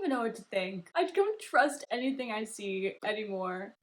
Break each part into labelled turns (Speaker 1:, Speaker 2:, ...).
Speaker 1: even know what to think. I don't trust anything I see anymore.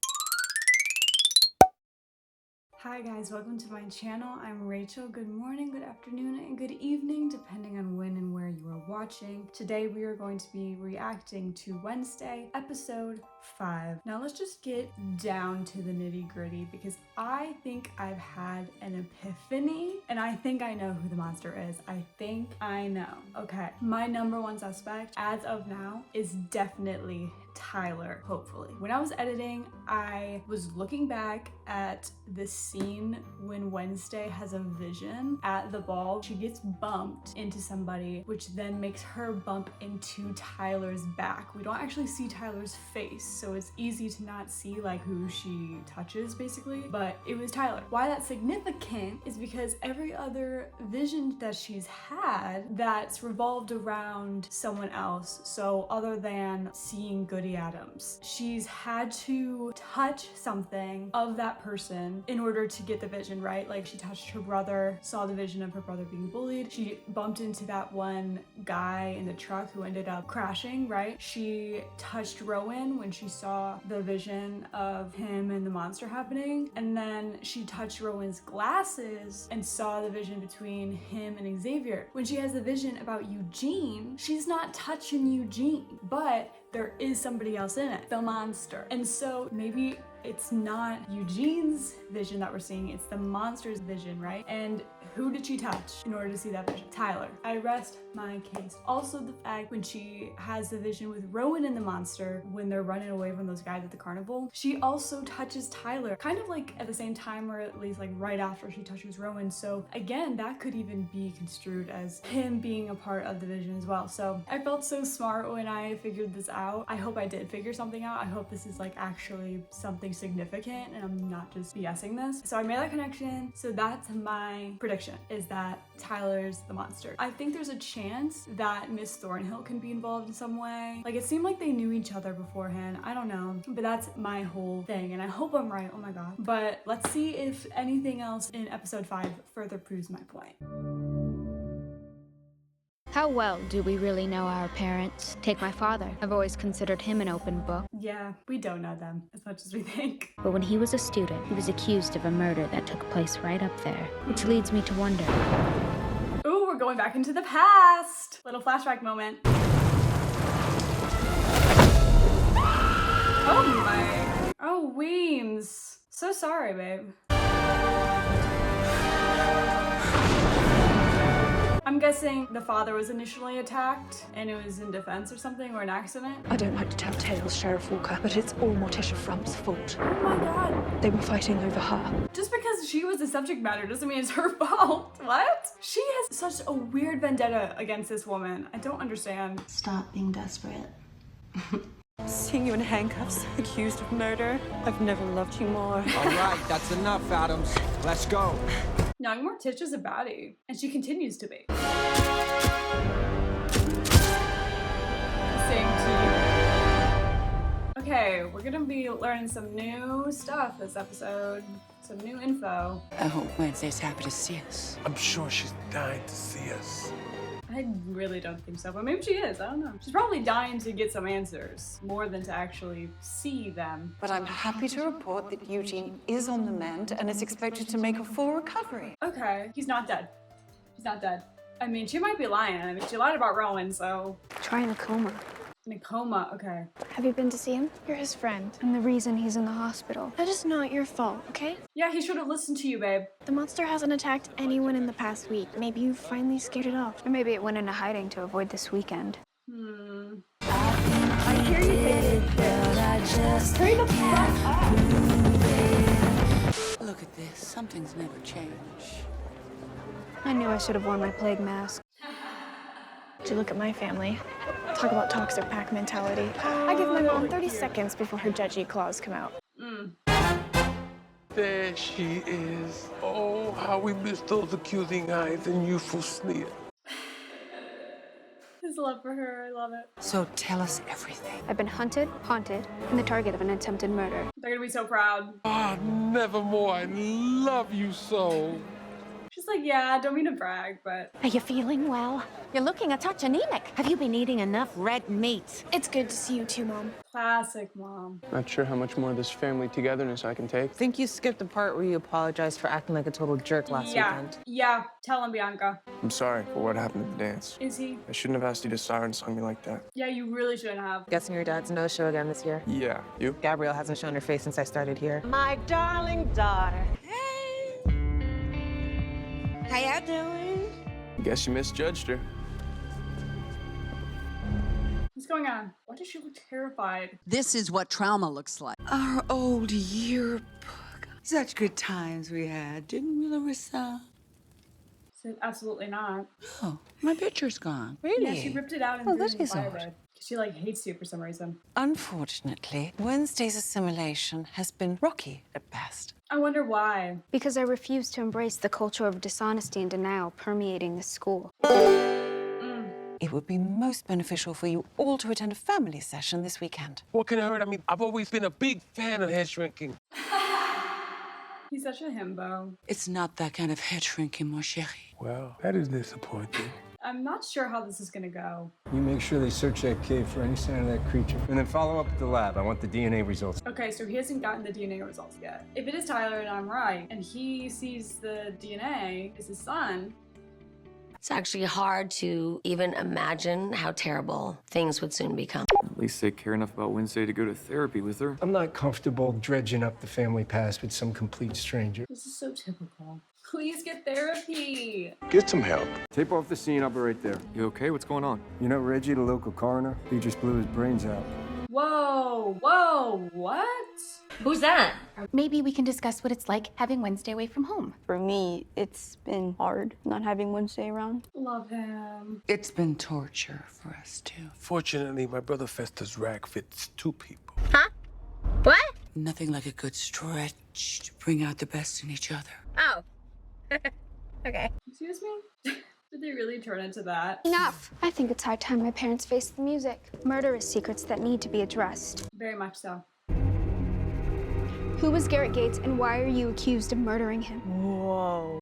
Speaker 1: Hi guys, welcome to my channel. I'm Rachel. Good morning, good afternoon, and good evening, depending on when and where you are watching. Today we are going to be reacting to Wednesday, episode 5. Now let's just get down to the nitty-gritty because I think I've had an epiphany and I think I know who the monster is. I think I know. Okay, my number one suspect as of now is definitely Tyler, hopefully. When I was editing, I was looking back at the scene when Wednesday has a vision at the ball. She gets bumped into somebody, which then makes her bump into Tyler's back. We don't actually see Tyler's face, so it's easy to not see like who she touches basically, but it was Tyler. Why that's significant is because every other vision that she's had that's revolved around someone else, so other than seeing Goody Adams, she's had to touch something of that person in order to get the vision, right? Like she touched her brother, saw the vision of her brother being bullied. She bumped into that one guy in the truck who ended up crashing, right? She touched Rowan when she saw the vision of him and the monster happening. And then she touched Rowan's glasses and saw the vision between him and Xavier. When she has the vision about Eugene, she's not touching Eugene, but there is somebody else in it, the monster. And so maybe it's not Eugene's vision that we're seeing, it's the monster's vision, right? And who did she touch in order to see that vision? Tyler. I rest my case. Also the fact when she has the vision with Rowan and the monster, when they're running away from those guys at the carnival, she also touches Tyler, kind of like at the same time or at least like right after she touches Rowan. So again, that could even be construed as him being a part of the vision as well. So I felt so smart when I figured this out. I hope I did figure something out. I hope this is like actually something significant and I'm not just BSing this. So I made that connection. So that's my prediction, is that Tyler's the monster. I think there's a chance that Miss Thornhill can be involved in some way. Like it seemed like they knew each other beforehand. I don't know, but that's my whole thing and I hope I'm right. Oh my god. But let's see if anything else in episode 5 further proves my point.
Speaker 2: How well do we really know our parents? Take my father. I've always considered him an open book.
Speaker 1: Yeah, we don't know them as much as we think.
Speaker 2: But when he was a student, he was accused of a murder that took place right up there. Which leads me to wonder.
Speaker 1: Ooh, we're going back into the past. Little flashback moment. Oh my. Oh, Weems. So sorry, babe. I'm guessing the father was initially attacked and it was in defense or something, or an accident.
Speaker 3: I don't like to tell tales, Sheriff Walker, but it's all Morticia Frump's fault.
Speaker 1: Oh my god.
Speaker 3: They were fighting over her.
Speaker 1: Just because she was the subject matter doesn't mean it's her fault. What? She has such a weird vendetta against this woman. I don't understand.
Speaker 4: Stop being desperate.
Speaker 3: Seeing you in handcuffs, accused of murder, I've never loved you more.
Speaker 5: All right, that's enough, Adams. Let's go.
Speaker 1: No, Morticia's a baddie, and she continues to be. Same to you. Okay, we're gonna be learning some new stuff this episode. Some new info.
Speaker 6: I hope Wednesday's happy to see us.
Speaker 7: I'm sure she's dying to see us.
Speaker 1: I really don't think so, but maybe she is. I don't know. She's probably dying to get some answers, more than to actually see them.
Speaker 8: But I'm happy to report that Eugene is on the mend and is expected to make a full recovery.
Speaker 1: Okay, he's not dead. He's not dead. I mean, she might be lying. I mean, she lied about Rowan, so...
Speaker 2: Try in a coma.
Speaker 1: In a coma, okay.
Speaker 9: Have you been to see him? You're his friend, and the reason he's in the hospital. That is not your fault, okay?
Speaker 1: Yeah, he should have listened to you, babe.
Speaker 9: The monster hasn't attacked anyone in the past week. Maybe you finally scared it off.
Speaker 2: Or maybe it went into hiding to avoid this weekend.
Speaker 1: I hear you, babe. Hurry the fuck up.
Speaker 6: Look at this. Some things never change.
Speaker 9: I knew I should have worn my plague mask. Did you look at my family? Talk about toxic pack mentality. I give my mom 30 seconds before her judgy claws come out.
Speaker 7: There she is. Oh, how we miss those accusing eyes and youthful sneer.
Speaker 1: His love for her, I love it.
Speaker 6: So tell us everything.
Speaker 2: I've been hunted, haunted, and the target of an attempted murder.
Speaker 1: They're gonna be so proud.
Speaker 7: Ah, Nevermore, I love you so.
Speaker 1: She's Just like, yeah, don't mean to brag, but
Speaker 4: Are you feeling well? You're looking a touch anemic. Have you been eating enough red meat?
Speaker 9: It's good to see you too, Mom.
Speaker 1: classic mom.
Speaker 10: Not sure how much more of this family togetherness I can take.
Speaker 11: I think you skipped the part where you apologized for acting like a total jerk last weekend.
Speaker 1: Yeah, tell him, Bianca.
Speaker 10: I'm sorry for what happened at the dance.
Speaker 1: Is he?
Speaker 10: I shouldn't have asked you to siren song me like that.
Speaker 1: Yeah, you really shouldn't have.
Speaker 11: Guessing your dad's no-show again this year?
Speaker 10: Yeah, you?
Speaker 11: Gabrielle hasn't shown her face since I started here.
Speaker 4: My darling daughter. Hey. How y'all doing?
Speaker 10: Guess you misjudged her.
Speaker 1: What's going on? Why does she look terrified?
Speaker 6: This is what trauma looks like.
Speaker 8: Our old yearbook. Such good times we had, didn't we, Larissa?
Speaker 1: Said absolutely not.
Speaker 8: Oh, my picture's gone.
Speaker 1: Yeah, she ripped it out and threw it in the
Speaker 8: is odd.
Speaker 1: firebed. She like hates you for some reason.
Speaker 8: Unfortunately, Wednesday's assimilation has been rocky at best.
Speaker 1: I wonder why.
Speaker 2: Because I refuse to embrace the culture of dishonesty and denial permeating this school.
Speaker 8: It would be most beneficial for you all to attend a family session this weekend.
Speaker 7: What can I hurt? I mean, I've always been a big fan of head shrinking.
Speaker 1: He's such a himbo.
Speaker 6: It's not that kind of head shrinking, mon chéri.
Speaker 7: Well, that is disappointing.
Speaker 1: I'm not sure how this is gonna go.
Speaker 12: You make sure they search that cave for any sign of that creature. And then follow up at the lab. I want the DNA results.
Speaker 1: Okay, so he hasn't gotten the DNA results yet. If it is Tyler and I'm right, and he sees the DNA as his son,
Speaker 13: it's actually hard to even imagine how terrible things would soon become.
Speaker 14: At least they care enough about Wednesday to go to therapy with her.
Speaker 12: I'm not comfortable dredging up the family past with some complete stranger.
Speaker 1: this is so typical. Please get therapy.
Speaker 7: Get some help.
Speaker 14: Tape off the scene, I'll be right there. You okay? What's going on?
Speaker 12: You know Reggie, the local coroner? He just blew his brains out.
Speaker 1: Whoa, whoa, what?
Speaker 13: Who's that?
Speaker 4: Maybe we can discuss what it's like having Wednesday away from home.
Speaker 9: For me, it's been hard not having Wednesday around.
Speaker 1: Love him.
Speaker 6: It's been torture for us, too.
Speaker 7: Fortunately, my brother Festa's rag fits 2 people.
Speaker 4: Huh? What?
Speaker 6: Nothing like a good stretch to bring out the best in each other.
Speaker 4: Oh. Okay.
Speaker 1: Excuse me? Did they really turn into that?
Speaker 2: Enough! I think it's high time my parents faced the music. Murder is secrets that need to be addressed.
Speaker 1: Very much so.
Speaker 2: Who was Garrett Gates and why are you accused of murdering him?
Speaker 11: Whoa.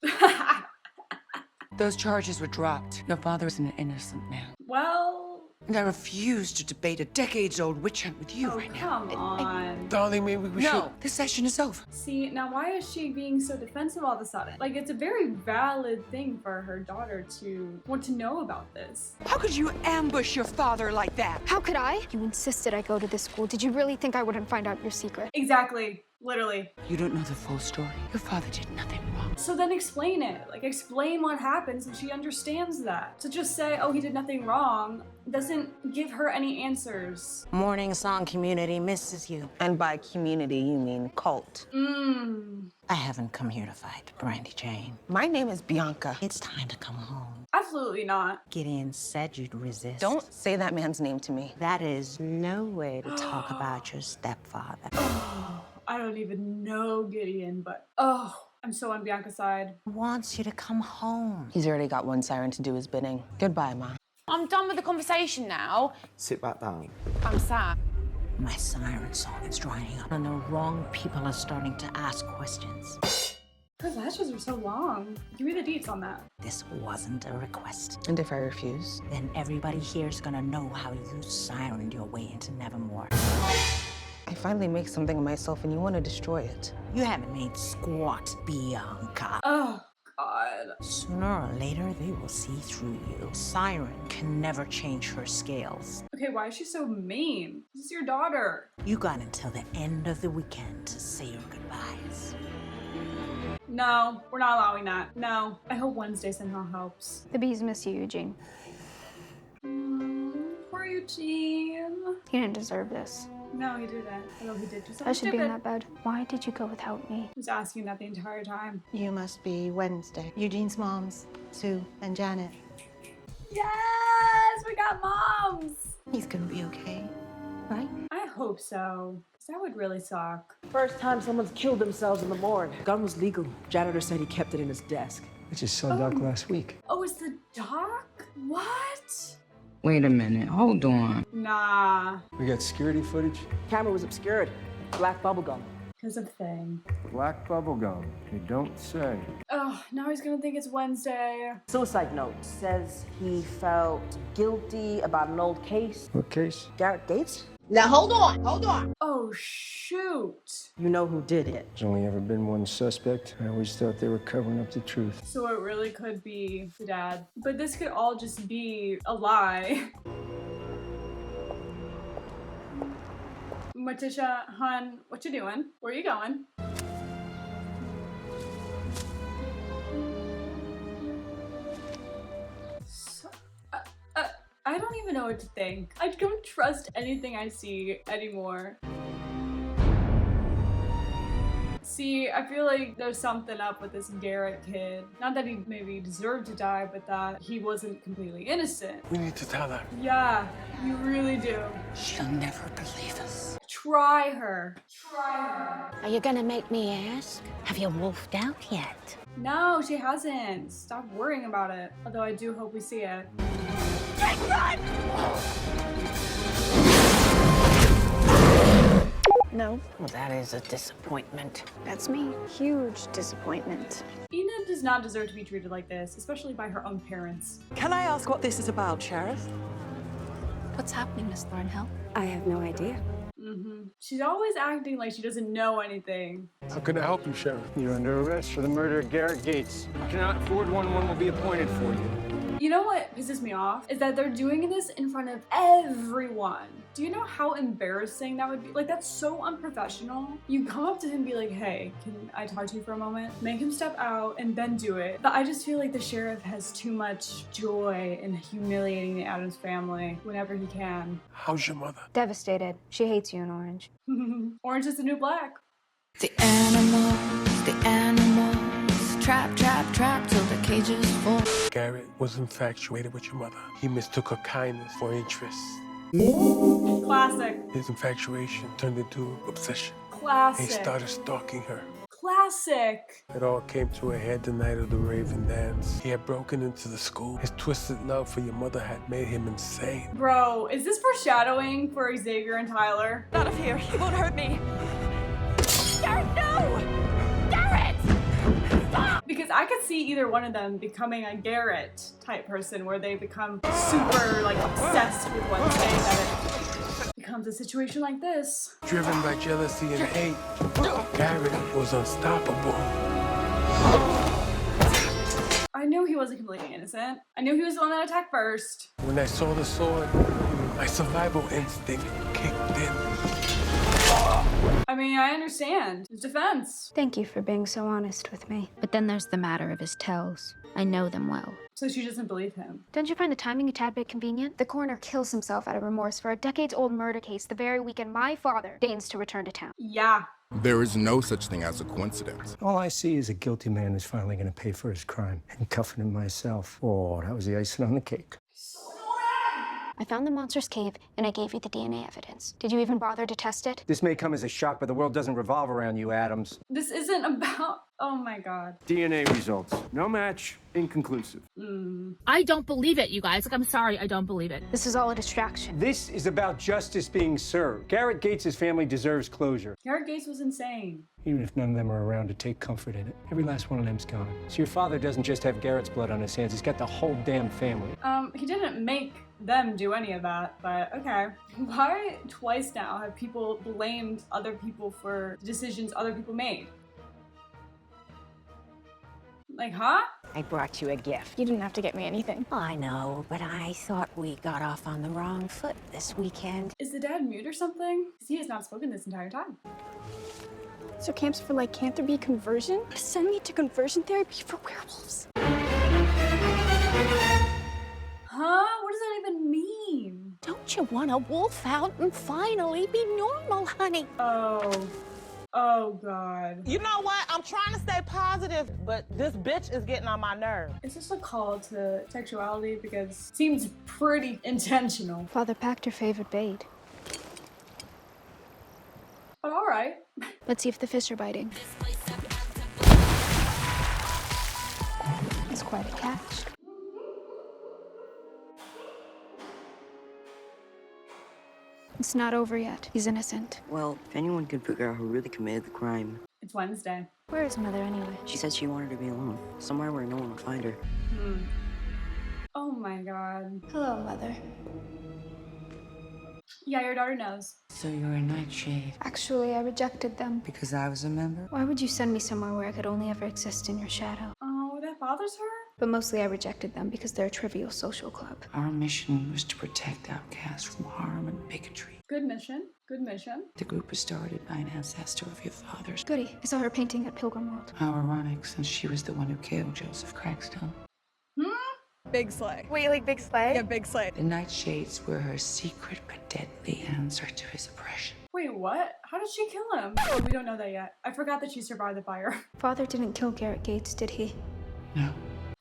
Speaker 6: Those charges were dropped. Your father is an innocent man.
Speaker 1: Well,
Speaker 6: And I refuse to debate a decades-old witch hunt with you right now.
Speaker 1: come on.
Speaker 7: Darling, maybe we should...
Speaker 6: No, this session is over.
Speaker 1: See, now why is she being so defensive all of a sudden? Like, it's a very valid thing for her daughter to want to know about this.
Speaker 6: How could you ambush your father like that?
Speaker 2: How could I? You insisted I go to this school. Did you really think I wouldn't find out your secret?
Speaker 1: Exactly. Literally.
Speaker 6: You don't know the full story. Your father did nothing wrong.
Speaker 1: So then explain it. Like, explain what happened so she understands that. To just say, oh, he did nothing wrong, doesn't give her any answers.
Speaker 4: Morning Song community misses you.
Speaker 11: And by community, you mean cult.
Speaker 4: I haven't come here to fight, Brandy Jane.
Speaker 11: My name is Bianca.
Speaker 4: It's time to come home.
Speaker 1: Absolutely not.
Speaker 4: Gideon said you'd resist.
Speaker 11: Don't say that man's name to me.
Speaker 4: That is no way to talk about your stepfather.
Speaker 1: I don't even know Gideon, but oh, I'm so on Bianca's side.
Speaker 4: Wants you to come home.
Speaker 11: He's already got one siren to do his bidding. Goodbye, Ma.
Speaker 3: I'm done with the conversation now.
Speaker 14: Sit back down.
Speaker 3: I'm sad.
Speaker 4: My siren song is drying up, and the wrong people are starting to ask questions.
Speaker 1: Her lashes are so long. Give me the deets on that.
Speaker 4: This wasn't a request.
Speaker 11: And if I refuse?
Speaker 4: Then everybody here's gonna know how you sirened your way into Nevermore.
Speaker 11: I finally make something of myself and you want to destroy it.
Speaker 4: You haven't made squat, Bianca.
Speaker 1: Oh, God.
Speaker 4: Sooner or later, they will see through you. Siren can never change her scales.
Speaker 1: Okay, why is she so mean? This is your daughter.
Speaker 4: You got until the end of the weekend to say your goodbyes.
Speaker 1: No, we're not allowing that. No. I hope Wednesday somehow helps.
Speaker 2: The bees miss you, Eugene.
Speaker 1: Poor Eugene.
Speaker 2: He didn't deserve this.
Speaker 1: No, he didn't. Although he did do something
Speaker 2: I should be in
Speaker 1: stupid.
Speaker 2: that bed. Why did you go without me?
Speaker 1: He was asking that the entire time.
Speaker 15: You must be Wednesday. Eugene's moms, Sue and Janet.
Speaker 1: Yes, we got moms.
Speaker 15: He's gonna be okay, right?
Speaker 1: I hope so. 'Cause that would really suck.
Speaker 16: First time someone's killed themselves in the morgue. Gun was legal. Janitor said he kept it in his desk.
Speaker 12: I just saw Doc last week.
Speaker 1: Oh, it's the doc? What?
Speaker 6: Wait a minute, hold on.
Speaker 1: Nah.
Speaker 12: We got security footage.
Speaker 16: Camera was obscured. Black bubblegum.
Speaker 1: Because of Thing.
Speaker 12: Black bubblegum. You don't say.
Speaker 1: Ugh. Oh, now he's gonna think it's Wednesday.
Speaker 16: Suicide note says he felt guilty about an old case.
Speaker 12: What case?
Speaker 16: Garrett Gates?
Speaker 15: Now hold on.
Speaker 1: Oh, shoot.
Speaker 16: You know who did it.
Speaker 12: There's only ever been one suspect. I always thought they were covering up the truth.
Speaker 1: So it really could be the dad. But this could all just be a lie. Morticia, hun, what you doing? Where you going? I don't even know what to think. I don't trust anything I see anymore. See, I feel like there's something up with this Garrett kid. Not that he maybe deserved to die, but that he wasn't completely innocent.
Speaker 7: We need to tell her.
Speaker 1: Yeah, you really do.
Speaker 4: She'll never believe us.
Speaker 1: Try her. Try her.
Speaker 4: Are you gonna make me ask? Have you wolfed out yet?
Speaker 1: No, she hasn't. Stop worrying about it. Although I do hope we see it.
Speaker 15: Run!
Speaker 9: No.
Speaker 4: Well, that is a disappointment.
Speaker 9: That's me. Huge disappointment.
Speaker 1: Enid does not deserve to be treated like this, especially by her own parents.
Speaker 3: Can I ask what this is about, Sheriff?
Speaker 2: What's happening, Miss Thornhill?
Speaker 9: I have no idea.
Speaker 1: She's always acting like she doesn't know anything.
Speaker 7: How can I help you, Sheriff?
Speaker 12: You're under arrest for the murder of Garrett Gates. You cannot afford one will be appointed for you.
Speaker 1: You know what pisses me off is that they're doing this in front of everyone. Do you know how embarrassing that would be? Like, that's so unprofessional. You come up to him and be like, hey, can I talk to you for a moment? Make him step out and then do it. But I just feel like the sheriff has too much joy in humiliating the Addams family whenever he can.
Speaker 7: How's your mother?
Speaker 9: Devastated. She hates you in Orange.
Speaker 1: Orange is the new black.
Speaker 17: The animals, trap, trap, trap till the cages fall.
Speaker 7: Garrett was infatuated with your mother. He mistook her kindness for interest.
Speaker 1: Classic.
Speaker 7: His infatuation turned into obsession.
Speaker 1: Classic.
Speaker 7: He started stalking her.
Speaker 1: Classic.
Speaker 7: It all came to a head the night of the Raven dance. He had broken into the school. His twisted love for your mother had made him insane.
Speaker 1: Bro, is this foreshadowing for Xavier and Tyler?
Speaker 3: Out of here. He won't hurt me.
Speaker 15: Garrett, no! Garrett! Stop!
Speaker 1: Because I could see either one of them becoming a Garrett type person where they become super like obsessed with one thing that it becomes a situation like this.
Speaker 7: Driven by jealousy and hate, Garrett was unstoppable.
Speaker 1: I knew he wasn't completely innocent. I knew he was the one that attacked first.
Speaker 7: When I saw the sword, my survival instinct kicked in.
Speaker 1: I mean, I understand. It's defense.
Speaker 9: Thank you for being so honest with me.
Speaker 2: But then there's the matter of his tells. I know them well.
Speaker 1: So she doesn't believe him.
Speaker 9: Don't you find the timing a tad bit convenient? The coroner kills himself out of remorse for a decades-old murder case the very weekend my father deigns to return to town.
Speaker 1: Yeah.
Speaker 18: There is no such thing as a coincidence.
Speaker 12: All I see is a guilty man who's finally going to pay for his crime. And cuffing him myself. Oh, that was the icing on the cake.
Speaker 9: I found the monster's cave, and I gave you the DNA evidence. Did you even bother to test it?
Speaker 12: This may come as a shock, but the world doesn't revolve around you, Addams.
Speaker 1: This isn't about... Oh my god.
Speaker 12: DNA results. No match. Inconclusive.
Speaker 19: I don't believe it, you guys. Like, I'm sorry, I don't believe it.
Speaker 9: This is all a distraction.
Speaker 12: This is about justice being served. Garrett Gates' family deserves closure.
Speaker 1: Garrett Gates was insane.
Speaker 12: Even if none of them are around to take comfort in it. Every last one of them's gone. So your father doesn't just have Garrett's blood on his hands, he's got the whole damn family.
Speaker 1: He didn't make them do any of that, but okay. Why twice now have people blamed other people for decisions other people made? Like, huh?
Speaker 4: I brought you a gift.
Speaker 9: You didn't have to get me anything.
Speaker 4: I know, but I thought we got off on the wrong foot this weekend.
Speaker 1: Is the dad mute or something? Because he has not spoken this entire time.
Speaker 9: So camps for lycanthropy conversion? Send me to conversion therapy for werewolves.
Speaker 1: Huh? What does that even mean?
Speaker 4: Don't you want to wolf out and finally be normal, honey?
Speaker 1: Oh, God.
Speaker 20: You know what? I'm trying to stay positive, but this bitch is getting on my nerve.
Speaker 1: Is this a call to sexuality? Because it seems pretty intentional.
Speaker 9: Father packed her favorite bait.
Speaker 1: But all right.
Speaker 9: Let's see if the fish are biting. It's quite a catch. It's not over yet. He's innocent.
Speaker 21: Well, if anyone can figure out who really committed the crime.
Speaker 1: It's Wednesday.
Speaker 9: Where is Mother anyway?
Speaker 4: She said she wanted to be alone, somewhere where no one would find her.
Speaker 1: Oh my god.
Speaker 9: Hello, Mother.
Speaker 1: Yeah, your daughter knows.
Speaker 6: So you're a Nightshade.
Speaker 9: Actually, I rejected them.
Speaker 6: Because I was a member?
Speaker 9: Why would you send me somewhere where I could only ever exist in your shadow?
Speaker 1: Oh, that bothers her?
Speaker 9: But mostly I rejected them because they're a trivial social club.
Speaker 6: Our mission was to protect outcasts from harm and bigotry.
Speaker 1: Good mission. Good mission.
Speaker 6: The group was started by an ancestor of your father's.
Speaker 9: Goody. I saw her painting at Pilgrim World.
Speaker 6: How ironic, since she was the one who killed Joseph Craigstone.
Speaker 3: Big sleigh.
Speaker 9: Wait, like Big Sleigh?
Speaker 3: Yeah, big sleigh.
Speaker 6: The Nightshades were her secret but deadly answer to his oppression.
Speaker 1: Wait, what? How did she kill him? Oh, we don't know that yet. I forgot that she survived the fire.
Speaker 9: Father didn't kill Garrett Gates, did he?
Speaker 6: No.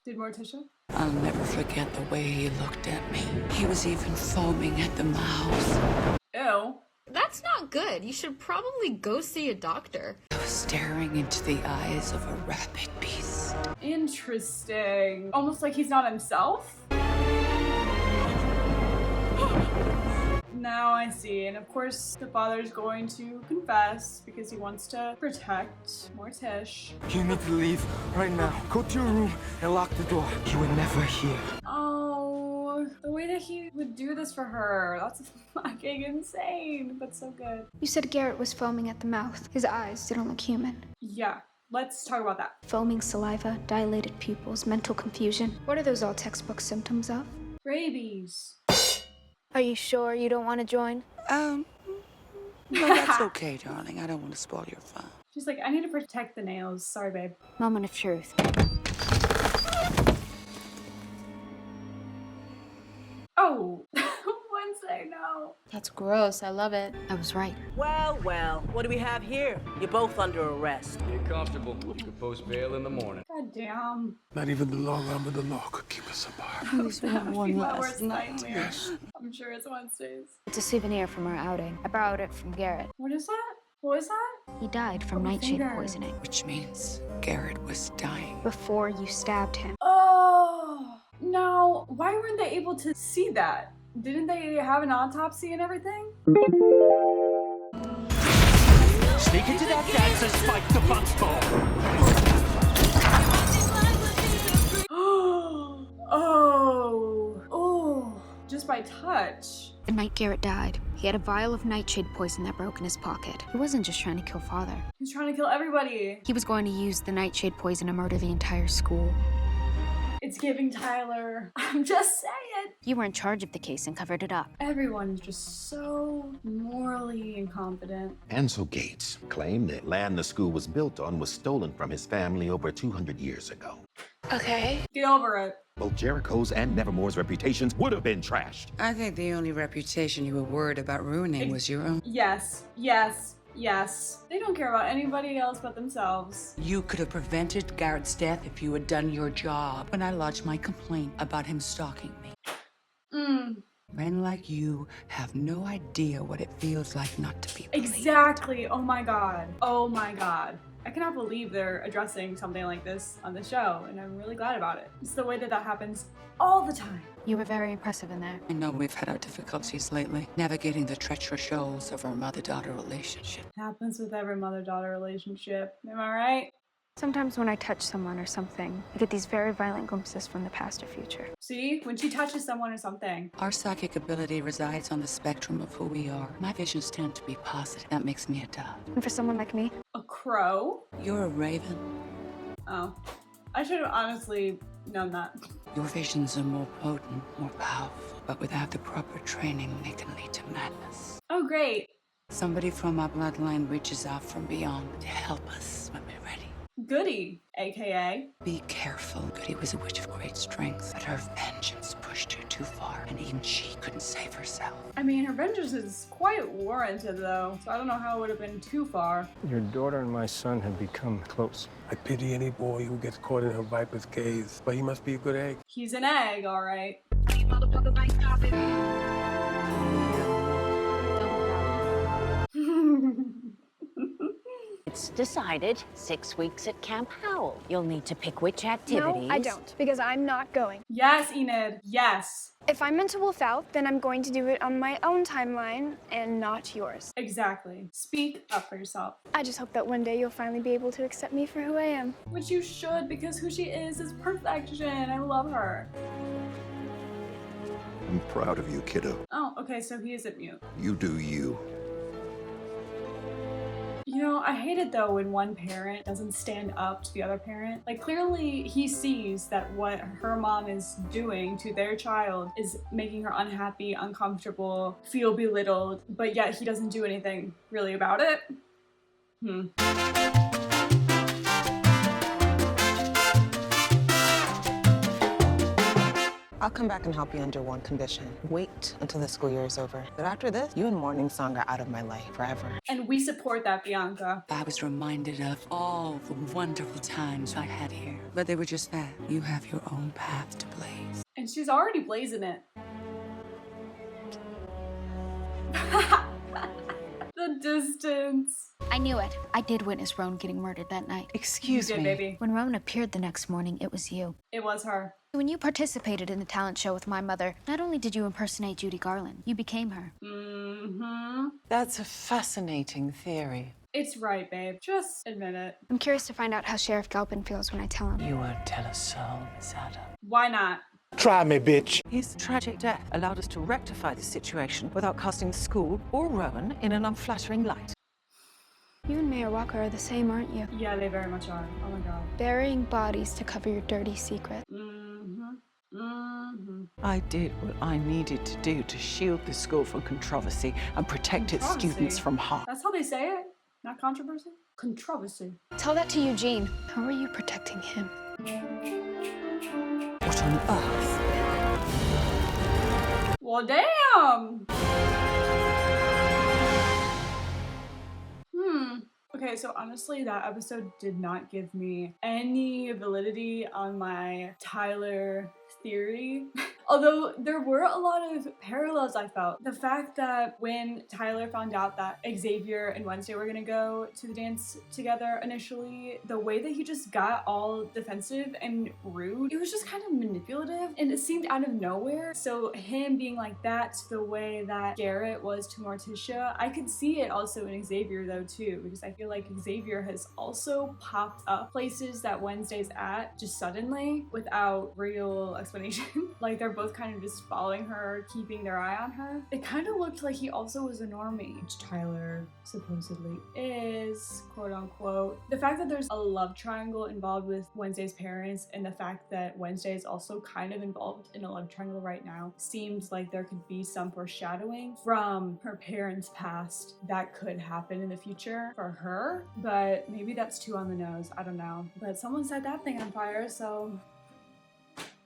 Speaker 1: Did Morticia?
Speaker 6: I'll never forget the way he looked at me. He was even foaming at the mouth.
Speaker 1: Ew.
Speaker 21: That's not good. You should probably go see a doctor.
Speaker 6: I was staring into the eyes of a rabid beast.
Speaker 1: Interesting. Almost like he's not himself? Now I see. And of course, the father's going to confess because he wants to protect Mortish.
Speaker 5: You need to leave right now. Go to your room and lock the door. You will never hear.
Speaker 1: Oh, the way that he would do this for her. That's fucking insane, but so good.
Speaker 9: You said Garrett was foaming at the mouth. His eyes didn't look human.
Speaker 1: Yeah, let's talk about that.
Speaker 9: Foaming saliva, dilated pupils, mental confusion. What are those all textbook symptoms of?
Speaker 1: Rabies.
Speaker 9: Are you sure you don't want to join?
Speaker 6: No, that's okay, darling. I don't want to spoil your fun.
Speaker 1: She's like, I need to protect the nails. Sorry, babe.
Speaker 2: Moment of truth.
Speaker 1: Oh, Wednesday, no.
Speaker 21: That's gross. I love it.
Speaker 2: I was right.
Speaker 16: Well, well, what do we have here? You're both under arrest.
Speaker 14: Get comfortable. You can post bail in the morning.
Speaker 1: God damn.
Speaker 7: Not even the long arm of the law could keep us apart.
Speaker 6: At least we have one
Speaker 1: My
Speaker 6: last
Speaker 1: worst
Speaker 6: night.
Speaker 1: nightmare.
Speaker 7: Yes.
Speaker 1: I'm sure it's Wednesdays.
Speaker 2: It's a souvenir from our outing. I borrowed it from Garrett.
Speaker 1: What is that? What is that?
Speaker 2: He died from nightshade poisoning.
Speaker 6: Which means Garrett was dying.
Speaker 9: Before you stabbed him.
Speaker 1: Oh, now, why weren't they able to see that? Didn't they have an autopsy and everything?
Speaker 5: Sneak into that dance and spike the box ball.
Speaker 1: Oh, just by touch.
Speaker 2: The night Garrett died, he had a vial of nightshade poison that broke in his pocket. He wasn't just trying to kill father.
Speaker 1: He's trying to kill everybody.
Speaker 2: He was going to use the nightshade poison to murder the entire school.
Speaker 1: It's giving Tyler. I'm just saying.
Speaker 2: You were in charge of the case and covered it up.
Speaker 1: Everyone's just so morally incompetent.
Speaker 22: Ansel Gates claimed that land the school was built on was stolen from his family over 200 years ago.
Speaker 9: Okay.
Speaker 1: Get over it.
Speaker 22: Both Jericho's and Nevermore's reputations would have been trashed.
Speaker 6: I think the only reputation you were worried about ruining was your own.
Speaker 1: Yes, yes, yes. They don't care about anybody else but themselves.
Speaker 6: You could have prevented Garrett's death if you had done your job. When I lodged my complaint about him stalking me. Men like you have no idea what it feels like not to be believed.
Speaker 1: Exactly. Oh my god. Oh my god. I cannot believe they're addressing something like this on the show, and I'm really glad about it. It's the way that happens all the time.
Speaker 2: You were very impressive in there.
Speaker 6: I know we've had our difficulties lately, navigating the treacherous shoals of our mother-daughter relationship.
Speaker 1: Happens with every mother-daughter relationship. Am I right?
Speaker 9: Sometimes when I touch someone or something, I get these very violent glimpses from the past or future.
Speaker 1: See? When she touches someone or something.
Speaker 6: Our psychic ability resides on the spectrum of who we are. My visions tend to be positive. That makes me a dove.
Speaker 9: And for someone like me?
Speaker 1: A crow?
Speaker 6: You're a raven.
Speaker 1: Oh. I should have honestly known that.
Speaker 6: Your visions are more potent, more powerful, but without the proper training, they can lead to madness.
Speaker 1: Oh, great.
Speaker 6: Somebody from our bloodline reaches out from beyond to help us when we're ready.
Speaker 1: Goody, aka.
Speaker 6: Be careful. Goody was a witch of great strength, but her vengeance pushed her too far, and even she couldn't save herself.
Speaker 1: I mean, her vengeance is quite warranted, though, so I don't know how it would have been too far.
Speaker 12: Your daughter and my son have become close.
Speaker 7: I pity any boy who gets caught in her viper's gaze, but he must be a good egg.
Speaker 1: He's an egg, all right.
Speaker 4: It's decided 6 weeks at Camp Howell. You'll need to pick which activities.
Speaker 9: No, I don't, because I'm not going.
Speaker 1: Yes, Enid, yes.
Speaker 9: If I'm meant to wolf out, then I'm going to do it on my own timeline and not yours.
Speaker 1: Exactly. Speak up for yourself.
Speaker 9: I just hope that one day you'll finally be able to accept me for who I am.
Speaker 1: Which you should, because who she is perfection. I love her.
Speaker 22: I'm proud of you, kiddo.
Speaker 1: Oh, okay, so he isn't mute.
Speaker 22: You do you.
Speaker 1: You know, I hate it though when one parent doesn't stand up to the other parent. Like, clearly he sees that what her mom is doing to their child is making her unhappy, uncomfortable, feel belittled, but yet he doesn't do anything really about it.
Speaker 3: I'll come back and help you under one condition. Wait until the school year is over. But after this, you and Morning Song are out of my life forever.
Speaker 1: And we support that, Bianca.
Speaker 6: I was reminded of all the wonderful times I had here. But they were just that. You have your own path to blaze.
Speaker 1: And she's already blazing it. The distance.
Speaker 2: I knew it. I did witness Roan getting murdered that night.
Speaker 6: Excuse
Speaker 1: me. Baby.
Speaker 2: When Roan appeared the next morning, it was you.
Speaker 1: It was her.
Speaker 2: When you participated in the talent show with my mother, not only did you impersonate Judy Garland, you became her.
Speaker 3: That's a fascinating theory.
Speaker 1: It's right, babe. Just admit it.
Speaker 9: I'm curious to find out how Sheriff Galpin feels when I tell him.
Speaker 3: You won't tell a soul, Miss Adam.
Speaker 1: Why not?
Speaker 7: Try me, bitch.
Speaker 3: His tragic death allowed us to rectify the situation without casting the school or Rowan in an unflattering light.
Speaker 9: You and Mayor Walker are the same, aren't you?
Speaker 1: Yeah, they very much are. Oh my god.
Speaker 9: Burying bodies to cover your dirty secret.
Speaker 3: I did what I needed to do to shield the school from controversy and protect its students from harm.
Speaker 1: That's how they say it? Not controversy? Controversy.
Speaker 9: Tell that to Eugene. How are you protecting him?
Speaker 3: What on earth?
Speaker 1: Well, damn! Okay, so honestly, that episode did not give me any validity on my Tyler theory. Although there were a lot of parallels, I felt. The fact that when Tyler found out that Xavier and Wednesday were gonna go to the dance together initially, the way that he just got all defensive and rude, it was just kind of manipulative and it seemed out of nowhere. So him being like that, the way that Garrett was to Morticia, I could see it also in Xavier though too, because I feel like Xavier has also popped up places that Wednesday's at just suddenly without real explanation. Like they're both kind of just following her, keeping their eye on her. It kind of looked like he also was a normie, which Tyler supposedly is, quote unquote. The fact that there's a love triangle involved with Wednesday's parents and the fact that Wednesday is also kind of involved in a love triangle right now seems like there could be some foreshadowing from her parents' past that could happen in the future for her, but maybe that's too on the nose. I don't know. But someone set that thing on fire, so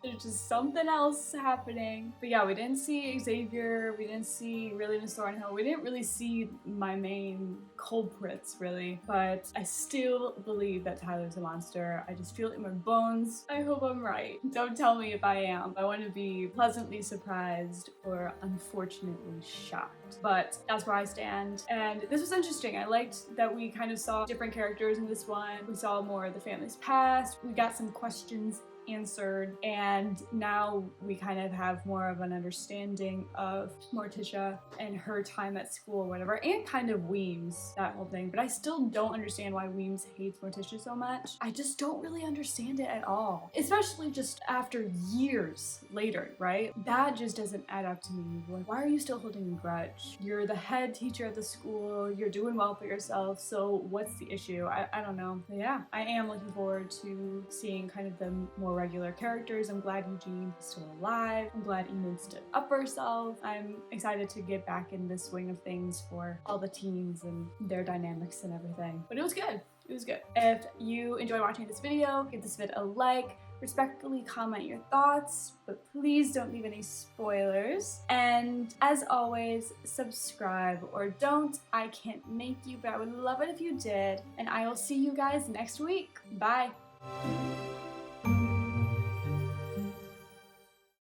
Speaker 1: there's just something else happening. But yeah, we didn't see Xavier, we didn't see really Miss Thornhill, we didn't really see my main culprits really, but I still believe that Tyler's a monster. I just feel it in my bones. I hope I'm right. Don't tell me if I am. I want to be pleasantly surprised or unfortunately shocked. But that's where I stand. And this was interesting. I liked that we kind of saw different characters in this one. We saw more of the family's past. We got some questions answered, and now we kind of have more of an understanding of Morticia and her time at school or whatever, and kind of Weems, that whole thing. But I still don't understand why Weems hates Morticia so much. I just don't really understand it at all, especially just after years later, right? That just doesn't add up to me. Like, why are you still holding a grudge? You're the head teacher at the school, you're doing well for yourself, so what's the issue? I don't know. But yeah, I am looking forward to seeing kind of the more regular characters. I'm glad Eugene is still alive. I'm glad Enid stood up for herself. I'm excited to get back in the swing of things for all the teens and their dynamics and everything. But it was good. It was good. If you enjoyed watching this video, give this video a like, respectfully comment your thoughts, but please don't leave any spoilers. And as always, subscribe or don't. I can't make you, but I would love it if you did. And I will see you guys next week. Bye.